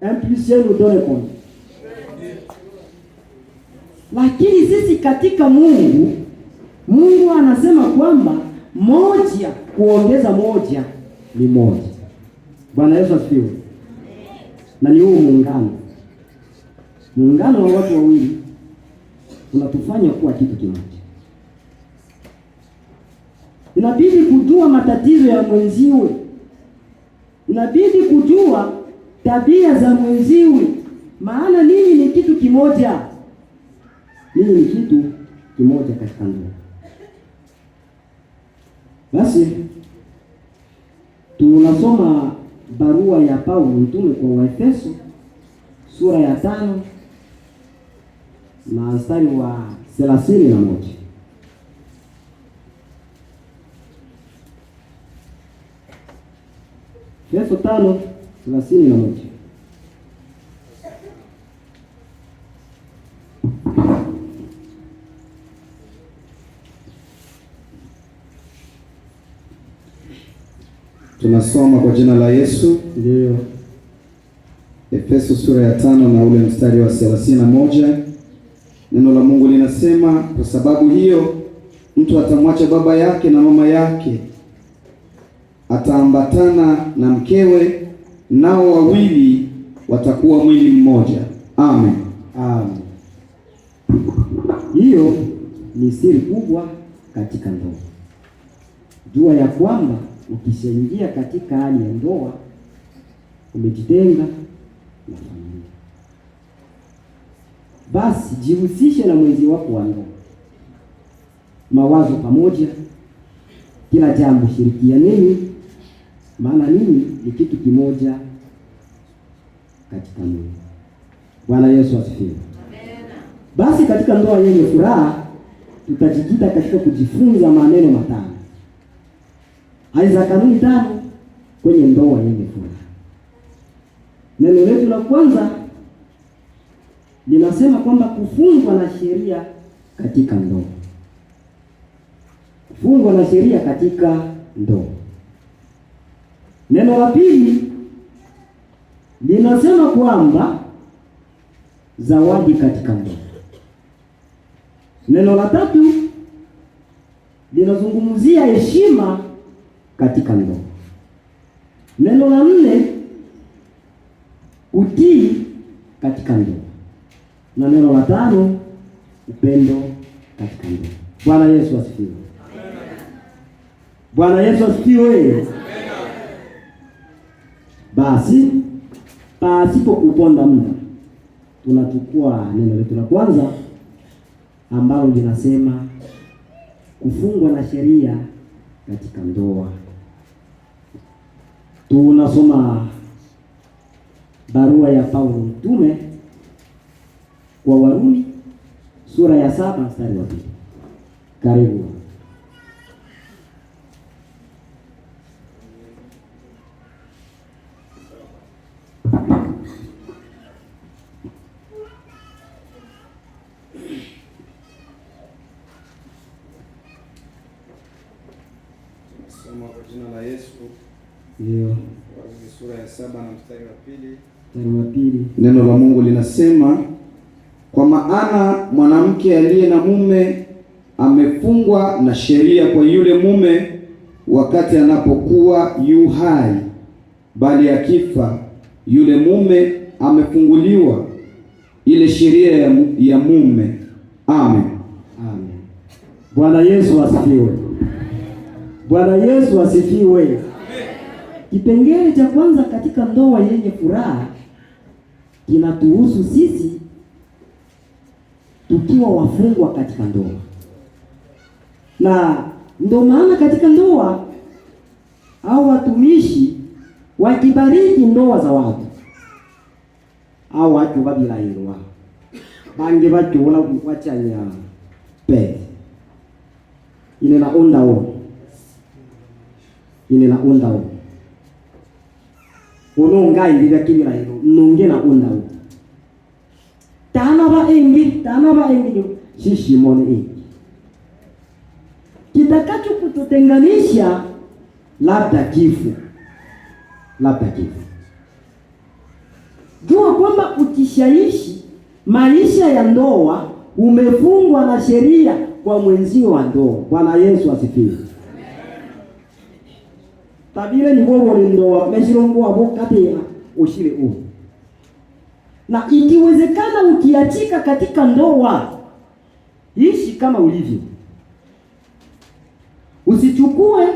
1 plus 1 nous donne combien? Lakini sisi katika Mungu anasema kwamba moja kuongeza moja ni moja. Bwana Yesu asifiwe. Na ni huu muungano wa watu wawili unatufanya kuwa kitu kimoja. Inabidi kujua matatizo ya mwenziwe. Inabidi kujua tabia za mwenziwe. Maana nini ni kitu kimoja. Nini ni kitu kimoja katika ndoa. Basi tunasoma barua ya Paulo mtume kwa Waefeso sura ya 5 na mstari wa 31. Efeso 5:31. Tunasoma kwa jina la Yesu. Ndio. Efeso sura ya 5 na ule mstari wa 31. Neno la Mungu linasema, kwa sababu hiyo mtu atamwacha baba yake na mama yake, ataambatana na mkewe, nao wawili watakuwa mwili mmoja. Amen. Amen. Hiyo ni siri kubwa katika ndoa. Jua ya kwamba ukishaingia katika hali ya ndoa umejitenga na familia. Basi jihusishe na mwenzi wako wa ndoa. Mawazo pamoja, kila jambo shirikianeni, maana nini ni kitu kimoja katika Mungu. Bwana Yesu asifiwe. Amen. Basi katika ndoa yenye furaha tutajikita katika kujifunza maneno matano. Aiza kanuni 5 kwenye ndoa yenye furaha. Neno letu la kwanza linasema kwamba kufungwa na sheria katika ndoa. Kufungwa na sheria katika ndoa. Neno la pili linasema kwamba zawadi katika ndoa. Neno la tatu linazungumzia heshima katika ndoa. Neno la 4 utii katika ndoa. Na neno la 5 upendo katika ndoa. Bwana Yesu asifiwe. Bwana Yesu asifiwe. Basi pasipo kuponda muda tunachukua neno letu la kwanza ambalo linasema kufungwa na sheria katika ndoa. Tunasoma barua ya Paulo mtume kwa Warumi sura ya 7 mstari wa 2. Karibu. Soma kwa jina la Yesu. Ndio. Warumi sura ya 7 na mstari wa 2. Mstari wa 2. Neno la Mungu linasema, kwa maana mwanamke aliye na mume amefungwa na sheria kwa yule mume wakati anapokuwa yu hai, bali akifa yule mume amefunguliwa ile sheria ya mume. Amen. Amen. Bwana Yesu asifiwe. Bwana Yesu asifiwe. Amen. Kipengele cha kwanza katika ndoa yenye furaha kinatuhusu sisi tukiwa wafungwa katika ndoa. Na ndio maana katika ndoa au watumishi wakibariki ndoa za watu au watu babila yelwa bange bachola kukwachanya pe ile na onda o ile na onda o ono ngai ndiga kibila yelo nonge na onda o tana ba engi shishi mone kitakacho kututenganisha labda kifo. Jua ukishaishi maisha ya ndoa umefungwa na sheria kwa mwenzio wa ndoa. Bwana Yesu asifiwe. Tabile ni wewe ni ndoa meshirongo abo katea ushire u. Na ikiwezekana ukiachika katika ndoa, ishi kama ulivyo. Usichukue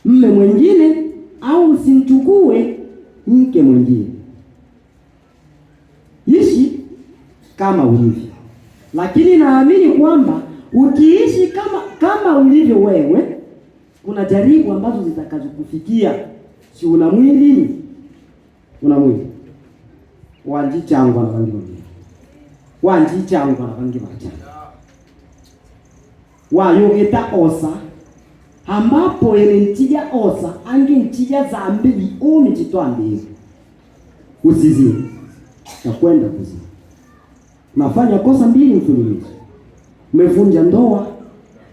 mme mwingine au usimchukue mke mwingine. Ishi kama ulivyo. Lakini naamini kwamba ukiishi kama ulivyo wewe, kuna jaribu ambazo zitakazokufikia. Si una mwili? Una mwili. Wanjichangwa na bangi bangi. Wanjichangwa na bangi bangi. Wayogeta osa ambapo ntija osa angi ntija zambi umi chitwambi. Usizini. Na kwenda kuzini. Nafanya kosa mbili mfululizo. Umevunja ndoa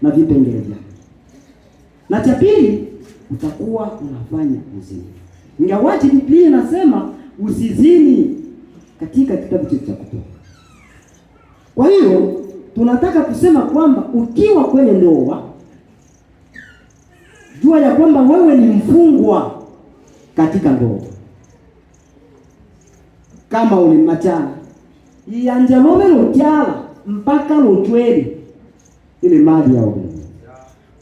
na vipengele vyake. Na cha pili utakuwa unafanya uzini. Ingawaje Biblia inasema usizini katika kitabu cha Kutoka. Kwa hiyo tunataka kusema kwamba ukiwa kwenye ndoa, jua ya kwamba wewe ni mfungwa katika ndoa. Kama ulimachana ianje lobe lotyala mpaka lotweli ile mali yao.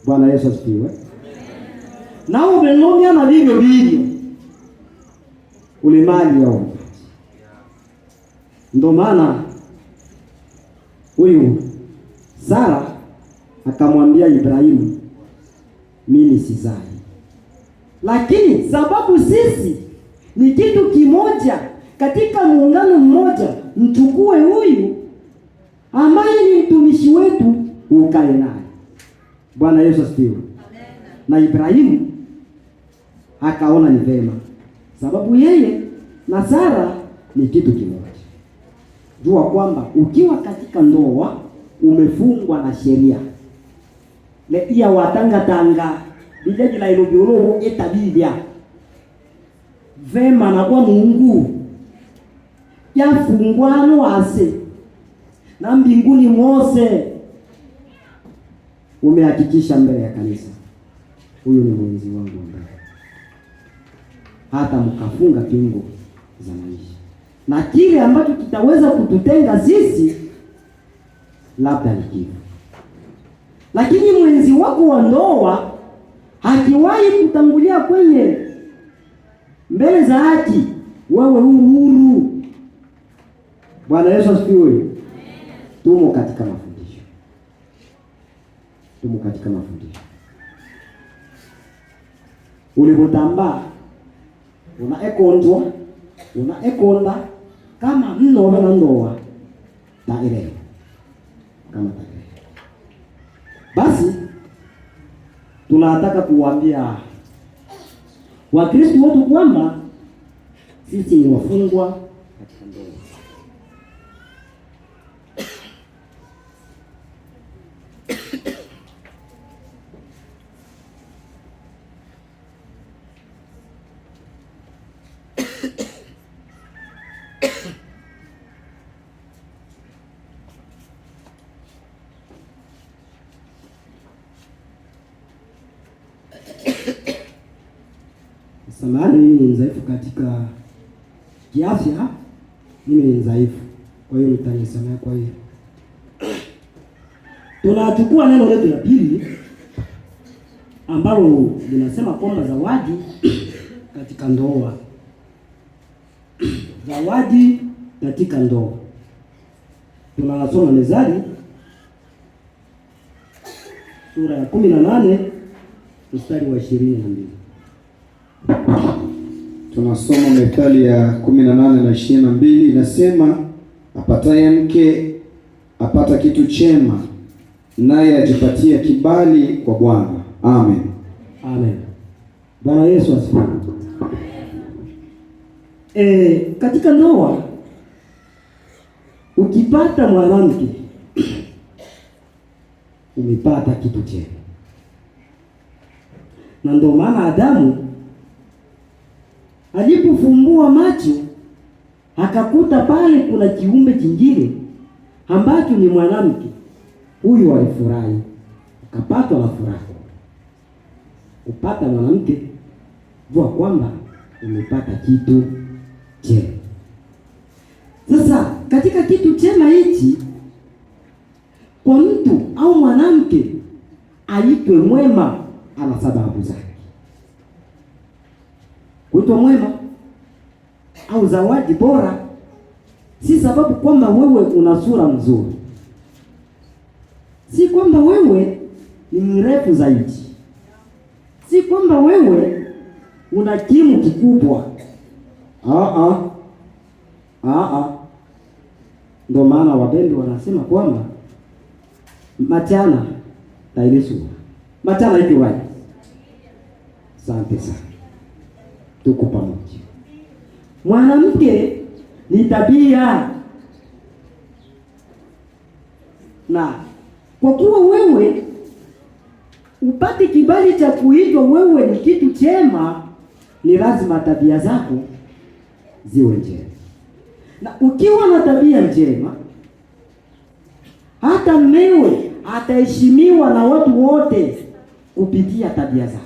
Bwana Yesu asifiwe. Na umelomia na vivyo vivyo ule mali yao. Ndio maana huyu Sara akamwambia Ibrahimu, mimi sizai. Lakini sababu sisi ni kitu kimoja katika muungano mmoja, mchukue huyu ambaye ni mtumishi wetu ukae naye. Bwana Yesu asifiwe. Na Ibrahimu akaona ni vema, sababu yeye na Sara ni kitu kimoja. Jua kwamba ukiwa katika ndoa umefungwa na sheria. Le iya watanga bijaji la ilobiologo etabibia. Vema na kwa Mungu yafungwano ase na mbinguni Mose umehakikisha mbele ya kanisa, huyu ni mwenzi wangu ambaye hata mkafunga pingo za maisha. Na kile ambacho kitaweza kututenga sisi labda ni kifo. Lakini mwenzi wako wa ndoa hakiwahi kutangulia kwenye mbele za haki, wewe huru. Bwana Yesu asifiwe. Tumo katika mafundisho. Tumo katika mafundisho. Ulipotamba unaekondwa, unaekonda kama mnova na ndoa taire. Kama taire. Basi tunataka kuwaambia Wakristo wote kwamba sisi ni wafungwa katika ndoa. Samahani, mimi ni mzaifu katika kiafya, mimi ni mzaifu. Kwa hiyo nitanisamea kwa hiyo. Tunachukua neno letu la pili ambalo linasema kwamba zawadi katika ndoa. Zawadi katika ndoa. Tunasoma Mezali sura ya 18 mstari wa 22. Tunasoma Methali ya 18 na 22, inasema apataye mke apata kitu chema, naye ajipatia kibali kwa Bwana. Amen. Amen. Bwana Yesu asifiwe. Katika ndoa ukipata mwanamke umepata kitu chema. Na ndio maana Adamu alipofumbua macho akakuta pale kuna kiumbe kingine ambacho ni mwanamke. Huyu alifurahi, akapatwa na furaha. Kupata mwanamke, jua kwamba umepata kitu chema. Sasa katika kitu chema hichi, kwa mtu au mwanamke aitwe mwema, ana sababu zake. Kuitwa mwema au zawadi bora si sababu kwamba wewe una sura nzuri, si kwamba wewe ni mrefu zaidi, si kwamba wewe una kimo kikubwa. Ndio maana wabembe wanasema kwamba machana tailisua machana iko wapi? Asante sana, tuko pamoja. Mwanamke ni tabia, na kwa kuwa wewe upate kibali cha kuitwa wewe ni kitu chema, ni lazima tabia zako ziwe njema. Na ukiwa na tabia njema, hata mmewe ataheshimiwa na watu wote kupitia tabia zako,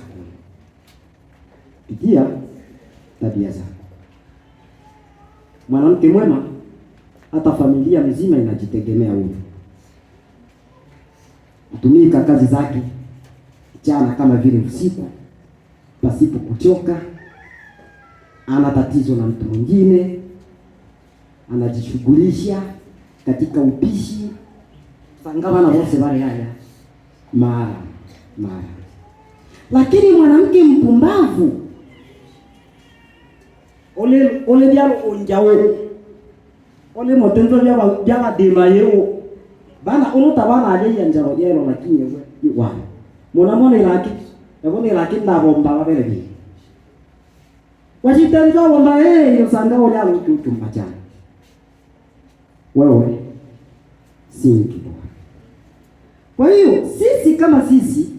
kupitia tabia zako. Mwanamke mwema, hata familia mzima inajitegemea huyo. Atumika kazi zake mchana kama vile usiku pasipo kuchoka. Ana tatizo na mtu mwingine, anajishughulisha katika upishi sangama na bose bale haya mara. Lakini mwanamke mpumbavu ole byalo onjawe ole motenzo byaba demayo bana unotabana aje yanjaro yero lakini wewe mona iraki yabone iraki ndabomba babele bi wajitenzo bomba yosanga ole alo tutumba jana wewe sinki. Kwa hiyo sisi kama sisi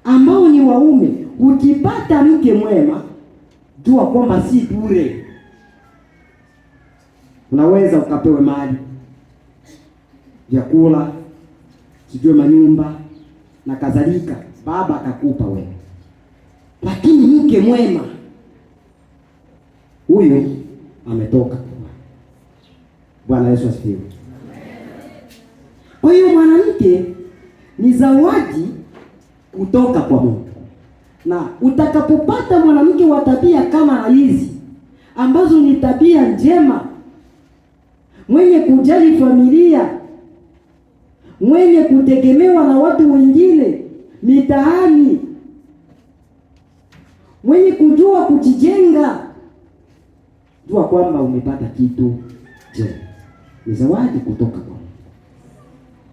ambao ni waume, ukipata mke mwema, jua kwamba si bure. Unaweza ukapewe mali, vyakula, sijue manyumba na kadhalika, baba akakupa wewe. Lakini mke mwema, huyo ametoka kwa Bwana Yesu asifiwe. Kwa hiyo mwanamke ni zawadi kutoka kwa Mungu. Na utakapopata mwanamke wa tabia kama hizi ambazo ni tabia njema, mwenye kujali familia, mwenye kutegemewa na watu wengine mitaani, mwenye kujua kujijenga, jua kwamba umepata kitu njema. Ni zawadi kutoka kwa Mungu.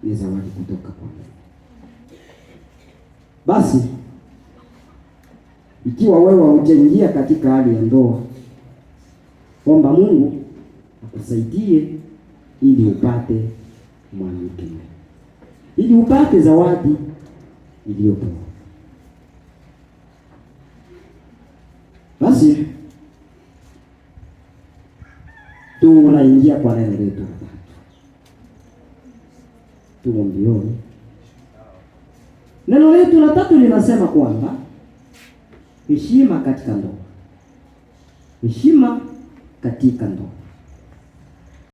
Ni zawadi kutoka kwa Mungu. Basi ikiwa wewe hujaingia katika hali ya ndoa, omba Mungu akusaidie ili upate mwanamke mwema, ili upate zawadi iliyopewa. Basi tunaingia kwa neno letu la tatu. Tuombione. Neno letu la tatu linasema kwamba heshima katika ndoa. Heshima katika ndoa.